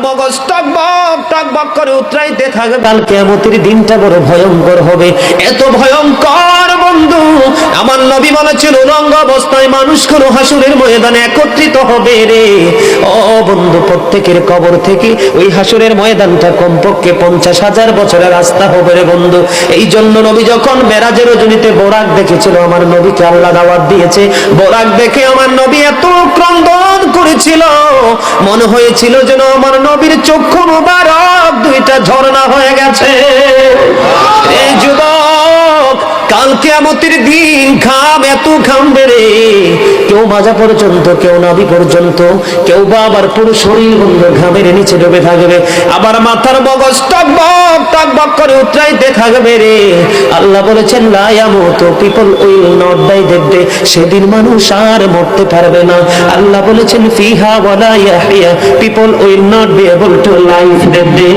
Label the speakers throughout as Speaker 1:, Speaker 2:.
Speaker 1: মগজ টকবক করে উতরাইতে থাকবে। কাল কিয়ামতের দিনটা বড় ভয়ঙ্কর হবে, এত ভয়ঙ্কর বন্ধু। আমার নবী বলেছিল উলঙ্গ অবস্থায় মানুষগুলো হাসরের ময়দানে একত্রিত হবে রে। ও বন্ধু, প্রত্যেকের কবর থেকে ওই হাসরের ময়দানটা কমপক্ষে 50,000 বছরের রাস্তা হবে রে বন্ধু। এই জন্য নবী যখন মেরাজের রজনীতে বোরাক দেখেছিল, আমার নবীকে আল্লাহ দাওয়াত দিয়েছে, বোরাক দেখে আমার নবী এত ক্রন্দন করেছিল, মনে হয়েছিল যেন আমার নবীর চক্ষু মুবারক দুইটা ঝর্ণা হয়ে গেছে। এই যুবক, কাল কিয়ামতের দিন ঘাম এত ঘামবে রে, কেউ মাজা পর্যন্ত, কেউ নাভি পর্যন্ত, কেউ বা আবার পুরো শরীর বন্ধু ঘামের নিচে ডুবে থাকবে, আবার মাথার মগজ টকবক করে উতরাইতে থাকবে রে। আল্লাহ বলেছেন লা ইয়ামুতু, people will not die that day, সেদিন মানুষ আর মরতে পারবে না। আল্লাহ বলেছেন ফিহা ওয়ালা ইয়াহইয়া, people will not be able to live that day,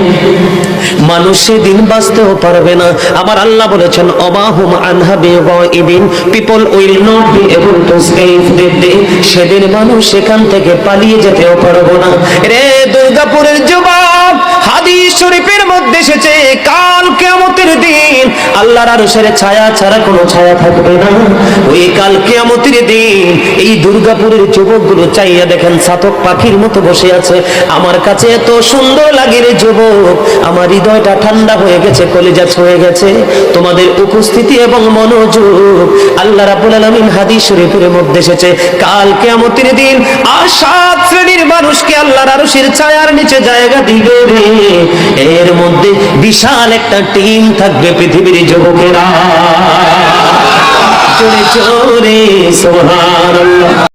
Speaker 1: মানুষ সেদিন বাঁচতেও পারবে না। আমার আল্লাহ বলেছেন অমাহুম আনহা বিগাইবিন, people will not be able to escape that day, সেদিন মানুষ সেখান থেকে পালিয়ে যেতেও পারবে না রে। দুর্গাপুরের যুবক, হাদিস শরীফের মধ্যে এসেছে কাল কিয়ামতের দিন আল্লাহর আরশের ছায়া ছাড়া কোনো ছায়া থাকবে না। ওই কাল কিয়ামতের দিন এই দুর্গাপুরের যুবকগুলো চাইয়া দেখেন চাতক পাখির মতো বসে আছে। আমার কাছে এত সুন্দর লাগে রে যুবক, আমার হৃদয়টা ঠান্ডা হয়ে গেছে, কলিজা ছুঁয়ে গেছে তোমাদের উপস্থিতি এবং মনোযোগ। আল্লাহ রাব্বুল আলামিন হাদিস শরীফের মধ্যে এসেছে কাল কিয়ামতের দিন আর 7 শ্রেণীর মানুষকে আল্লাহর আরশের ছায়ার নিচে জায়গা দিবে রে। এর মধ্যে বিশাল একটা টিম থাকবে পৃথিবীর যুবকেরা। জোরে জোরে সুবহানাল্লাহ।